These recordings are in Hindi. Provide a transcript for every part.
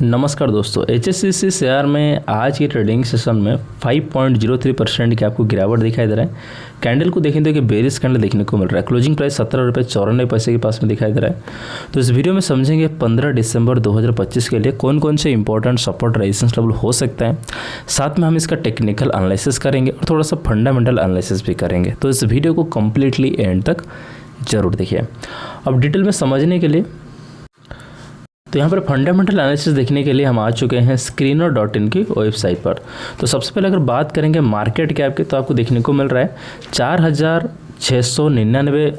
नमस्कार दोस्तों, HSCC शेयर में आज की ट्रेडिंग सेशन में 5.03% की आपको गिरावट दिखाई दे रहा है। कैंडल को देखें तो कि बेरिश कैंडल देखने को मिल रहा है। क्लोजिंग प्राइस 17 रुपये 94 पैसे के पास में दिखाई दे रहा है। तो इस वीडियो में समझेंगे 15 दिसंबर 2025 के लिए कौन कौन से इंपॉर्टेंट सपोर्ट रेजिस्टेंस लेवल हो सकता है। साथ में हम इसका टेक्निकल एनालिसिस करेंगे और थोड़ा सा फंडामेंटल एनालिसिस भी करेंगे। तो इस वीडियो को कम्प्लीटली एंड तक जरूर देखिए। अब डिटेल में समझने के लिए तो यहाँ पर फंडामेंटल एनालिसिस देखने के लिए हम आ चुके हैं screener.in की वेबसाइट पर। तो सबसे पहले अगर बात करेंगे मार्केट कैप की तो आपको देखने को मिल रहा है 4,699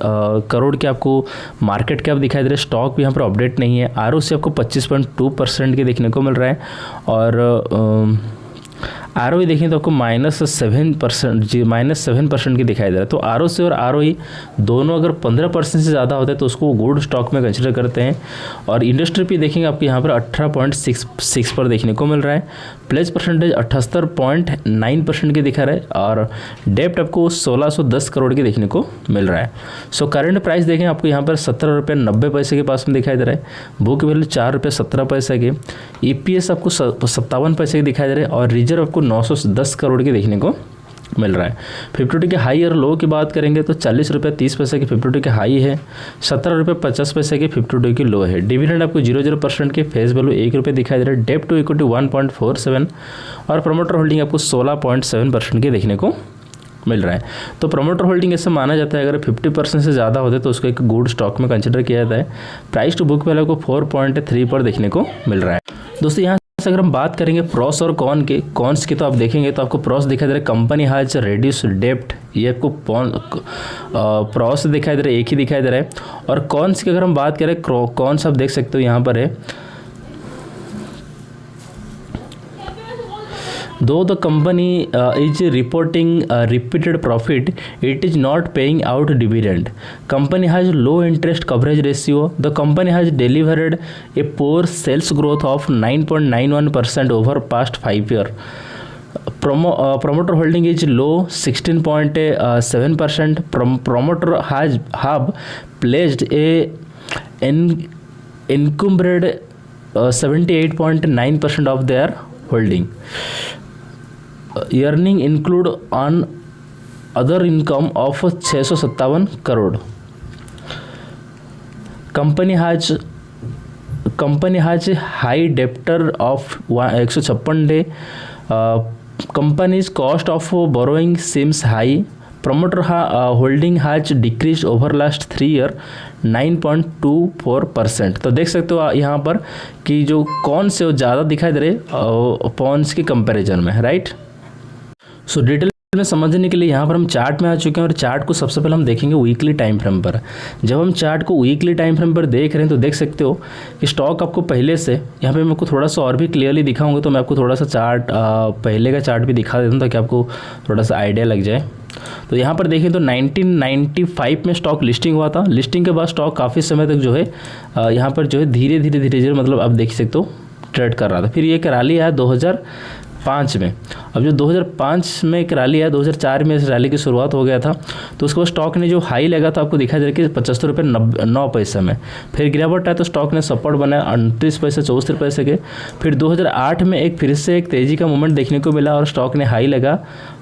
करोड़ के आपको मार्केट कैप दिखाई दे रहा है। स्टॉक भी यहाँ पर अपडेट नहीं है। ROC आपको 25.2% के देखने को मिल रहा है और ROE देखें तो आपको -7% की दिखाई दे रहा है। तो ROC और ROE दोनों अगर 15% से ज़्यादा होता है तो उसको गुड स्टॉक में कंसिडर करते हैं। और इंडस्ट्री पे देखेंगे आपको यहाँ पर 18.6 पर देखने को मिल रहा है। प्लेज परसेंटेज 78.9% की दिखा रहा है और डेप्ट आपको 1610 करोड़ की देखने को मिल रहा है। सो करंट प्राइस देखें आपको यहाँ पर 17 रुपये 90 पैसे के पास में दिखाई दे रहा है। बुक वैल्यू 4 रुपये 17 पैसे के। EPS आपको 57 पैसे की दिखाई दे रहा है और रिजर्व आपको 910 करोड़ की देखने को मिल रहा है। 52 के हाई और लो की बात करेंगे तो 40 रुपये 30 पैसे की 52 के हाई है, 17 रुपये 50 पैसे की 52 की लो है। डिविडेंड आपको 0% के, फेस वैल्यू 1 रुपये दिखाई दे रहा है। डेप्ट टू इक्विटी 1.47 और प्रमोटर होल्डिंग आपको 16.7% की देखने को मिल रहा है। तो प्रमोटर होल्डिंग ऐसा माना जाता है अगर 50% से ज़्यादा होते तो उसको एक गुड स्टॉक में कंसिडर किया जाता है। प्राइस टू बुक वैल्यू को 4.3 पर देखने को मिल रहा है। दोस्तों यहाँ अगर हम बात करेंगे प्रॉस और कॉन्स की तो आप देखेंगे तो आपको प्रॉस दिखाई दे रहा है कंपनी हैज रेड्यूस डेप्ट, ये आपको प्रॉस दिखाई दे रहा है, एक ही दिखाई दे रहा है। और कॉन्स की अगर हम बात करें कॉन्स आप देख सकते हो यहाँ पर है Though the company is reporting repeated profit, it is not paying out dividend. Company has low interest coverage ratio. The company has delivered a poor sales growth of 9.91% over past 5 years. Promoter holding is low 16.7%. Promoter have pledged a encumbered 78.9% of their holding. Earning include on other income of 657 crore. Company has high debtor of 156 day. Company's cost of borrowing seems high. Promoter holding has decreased over last 3 year 9.24%. तो देख सकते हो यहाँ पर कि जो कौन से वो ज़्यादा दिखाई दे रहे पॉन्स के कंपैरिजन में, राइट। सो डिटेल में समझने के लिए यहाँ पर हम चार्ट में आ चुके हैं और चार्ट को सबसे पहले हम देखेंगे वीकली टाइम फ्रेम पर। जब हम चार्ट को वीकली टाइम फ्रेम पर देख रहे हैं तो देख सकते हो कि स्टॉक आपको पहले से यहाँ पे मैं आपको थोड़ा सा और भी क्लियरली दिखाऊंगा। तो मैं आपको थोड़ा सा चार्ट पहले का चार्ट भी दिखा देता हूँ ताकि आपको थोड़ा सा आइडिया लग जाए। तो यहाँ पर देखें तो 1995 में स्टॉक लिस्टिंग हुआ था। लिस्टिंग के बाद स्टॉक काफ़ी समय तक जो है यहाँ पर जो है धीरे धीरे मतलब आप देख सकते हो ट्रेड कर रहा था। फिर ये एक रैली आया 2005 में। अब जो 2005 में एक रैली आया, 2004 में इस रैली की शुरुआत हो गया था। तो उसके बाद स्टॉक ने जो हाई लगा था आपको दिखा दे रहा है कि 75 रुपये 9 पैसे में। फिर गिरावट आया तो स्टॉक ने सपोर्ट बनाया 29 पैसे 74 पैसे के। फिर 2008 में फिर से एक तेज़ी का मूवमेंट देखने को मिला और स्टॉक ने हाई लगा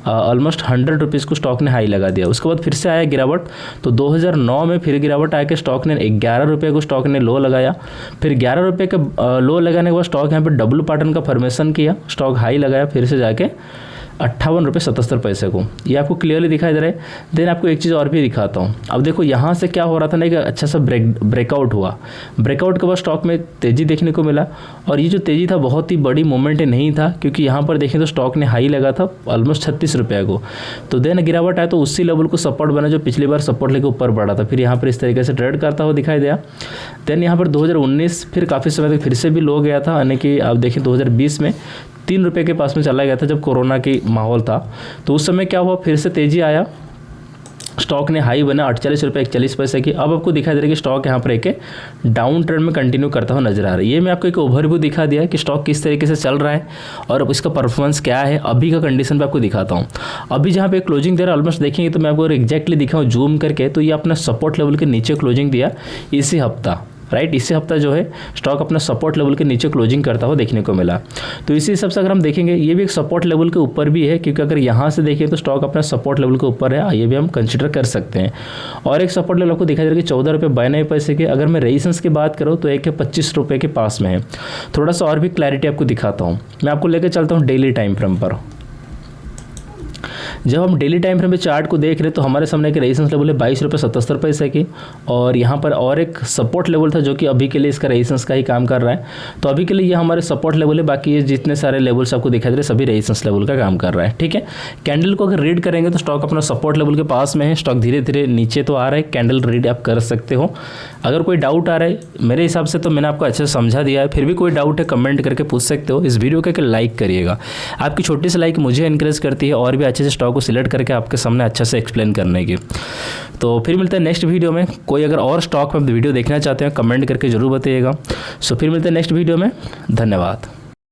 ऑलमोस्ट 100 रुपीज़ को स्टॉक ने हाई लगा दिया। उसके बाद फिर से आया गिरावट। तो 2009 में फिर गिरावट आया कि स्टॉक ने 11 रुपये को स्टॉक ने लो लगाया। फिर 11 रुपये का लो लगाने के बाद स्टॉक यहाँ पे डब्लू पैटर्न का फॉर्मेशन किया, स्टॉक हाई लगाया, फिर से जाके 58 रुपये 77 पैसे को। ये आपको क्लियरली दिखाई दे रहा है। देन आपको एक चीज़ और भी दिखाता हूँ। अब देखो यहाँ से क्या हो रहा था ना, एक अच्छा सा ब्रेकआउट हुआ। ब्रेकआउट के बाद स्टॉक में तेज़ी देखने को मिला और ये जो तेज़ी था बहुत ही बड़ी मूवमेंट नहीं था क्योंकि यहाँ पर देखें तो स्टॉक ने हाई लगा था ऑलमोस्ट 36 रुपये को। तो देन गिरावट आया तो उसी लेवल को सपोर्ट बना जो पिछली बार सपोर्ट लेके ऊपर बढ़ा था। फिर यहाँ पर इस तरीके से ट्रेड करता हुआ दिखाई दिया। देन यहाँ पर 2019 फिर काफ़ी समय तक फिर से भी लो गया था, यानी कि आप देखें 2020 में 3 रुपये के पास में चला गया था जब कोरोना की माहौल था। तो उस समय क्या हुआ, फिर से तेज़ी आया, स्टॉक ने हाई बना 48 रुपये 41 पैसे की। अब आपको दिखाई दे रहा है कि स्टॉक यहाँ पर एक डाउन ट्रेंड में कंटिन्यू करता हुआ नजर आ रहा है। ये मैं आपको एक ओवरव्यू दिखा दिया कि स्टॉक किस तरीके से चल रहा है और इसका परफॉर्मेंस क्या है अभी का कंडीशन पे आपको दिखाता हूँ। अभी जहाँ पे क्लोजिंग दे रहा है ऑलमोस्ट देखेंगे तो मैं आपको एग्जैक्टली दिखाऊँ जूम करके, तो ये अपना सपोर्ट लेवल के नीचे क्लोजिंग दिया इसी हफ्ता, राइट। इसी हफ्ता जो है स्टॉक अपना सपोर्ट लेवल के नीचे क्लोजिंग करता हुआ देखने को मिला। तो इसी हिसाब से अगर हम देखेंगे ये भी एक सपोर्ट लेवल के ऊपर भी है, क्योंकि अगर यहाँ से देखें तो स्टॉक अपना सपोर्ट लेवल के ऊपर है, ये भी हम कंसिडर कर सकते हैं। और एक सपोर्ट लेवल आपको दिखाई दे रहा है कि 14 रुपये 92 पैसे के। अगर मैं रेजिस्टेंस की बात करूँ तो एक है 25 रुपये के पास में है। थोड़ा सा और भी क्लैरिटी आपको दिखाता हूँ, मैं आपको लेकर चलता हूँ डेली टाइम फ्रेम पर। जब हम डेली टाइम फ्रेम पे चार्ट को देख रहे हैं तो हमारे सामने एक रेजिस्टेंस लेवल है 22 रुपये 77 पैसे की, और यहाँ पर और एक सपोर्ट लेवल था जो कि अभी के लिए इसका रेजिस्टेंस का ही काम कर रहा है। तो अभी के लिए ये हमारे सपोर्ट लेवल है, बाकी ये जितने सारे लेवल्स आपको दिखाई दे रहे सभी रेजिस्टेंस लेवल का काम कर रहा है, ठीक है। कैंडल को अगर रीड करेंगे तो स्टॉक अपना सपोर्ट लेवल के पास में है, स्टॉक धीरे धीरे नीचे तो आ रहा है, कैंडल रीड आप कर सकते हो। अगर कोई डाउट आ रहा है, मेरे हिसाब से तो मैंने आपको अच्छे से समझा दिया है, फिर भी कोई डाउट है कमेंट करके पूछ सकते हो। इस वीडियो को लाइक करिएगा, आपकी छोटी सी लाइक मुझे इनकरेज करती है और भी अच्छे से स्टॉक को सिलेक्ट करके आपके सामने अच्छा से एक्सप्लेन करने की। तो फिर मिलते हैं नेक्स्ट वीडियो में। कोई अगर और स्टॉक में वीडियो देखना चाहते हैं कमेंट करके जरूर बताइएगा। सो फिर मिलते हैं नेक्स्ट वीडियो में। धन्यवाद।